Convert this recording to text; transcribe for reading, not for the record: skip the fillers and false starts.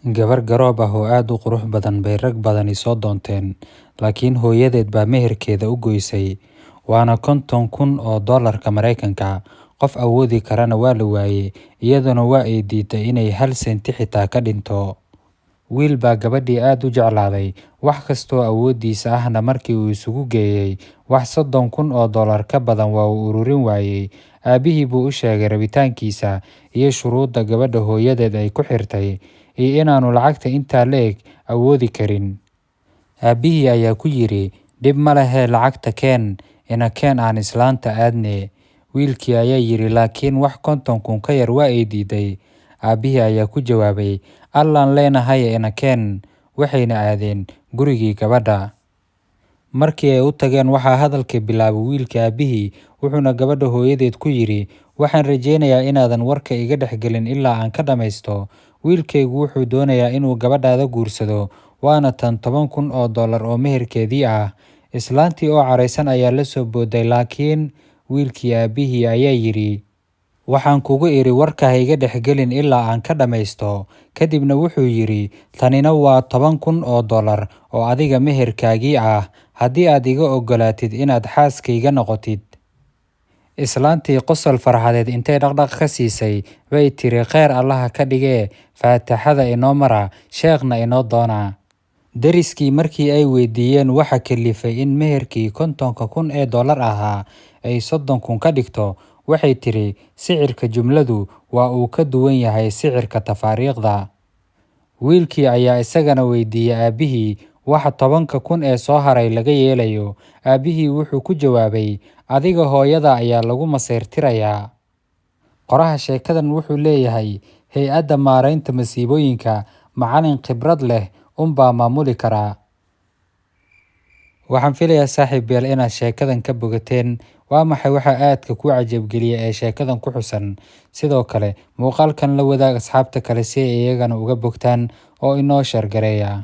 Gabar garoob ah oo aad u qurux badan bay rag badani soo doonteen, laakiin hooyadeed baa meherkeeda u goysay. Waana $50,000 Mareykanka. Qof awoodi karana waa la waayay, iyaduna waa ay diiday inay hal senti xitaa ka dhinto. Wiil baa gabadhii aad u jeclaaday, wax kastoo awoodiisa ahna markii uu isugu geeyay, wax $30,000 ka badan waa uu ururin waayay. Aabihii buu u sheegay rabitaankiisa iyo shuruudda gabadha hooyadeed ay ku xirtay, iyo inaanu lacagta intaa le'eg awoodi karin. Aabihii ayaa ku yidhi, dhib ma lehe lacagta keen, ina keen aan islaanta aadne. Wiilkii ayaa yidhi, laakiin wax 50,000 ka yar waa ay diiday. Aabihii ayaa ku jawaabay, Allaan leenahay ina keen. Waxayna aadeen gurigii gabadha. Markii ay u tageen waxaa hadalkii bilaabay wiilkii aabihii, wuxuuna gabadha hooyadeed ku yidhi, waxaan rajaynayaa inaadan warka iga dhexgelin ilaa aan ka dhammaysto. Wiilkaygu wuxuu doonayaa inuu gabadhaada guursado, waana tan $10,000 oo meherkeedii ah. Islaantii oo caraysan ayaa la soo booday, laakiin wiilkii aabihii ayaa yidhi, waxaan kugu idhi warka ha iga dhexgelin ilaa aan ka dhammaysto. Kadibna wuxuu yidhi, tanina waa $10,000 oo adiga meherkaagii ah, haddii aad iga oggolaatid inaad xaaskayga noqotid. Islaantii qosol farxadeed intay dhaqdhaq ka siisay bay tiri, kheyr allaha ka dhigee, faataxada inoo mara, sheekhna inoo doona. Deriskii markii ay weydiiyeen waxa kalifay in meherkii $50,000 ahaa ay 30,000 ka dhigto, waxay tiri, sicirka jumladu waa uu ka duwan yahay sicirka tafaariiqda. Wiilkii ayaa isagana weydiiyey aabihii waxa 10,000 ee soo haray laga yeelayo. Aabihii wuxuu ku jawaabay, adiga hooyada ayaa lagu masayrtirayaa. Qoraha sheekadan wuxuu leeyahay, hay-adda maaraynta masiibooyinka, macallin khibrad leh unbaa maamuli karaa. Waxaan filayaa saaxiibayaal inaad sheekadan ka bogateen. Waa maxay waxa aadka ku cajabgeliya ee sheekadan ku xusan? Sidoo kale, muuqaalkan la wadaag asxaabta kale si ay iyagana uga bogtaan oo inoo share gareeya.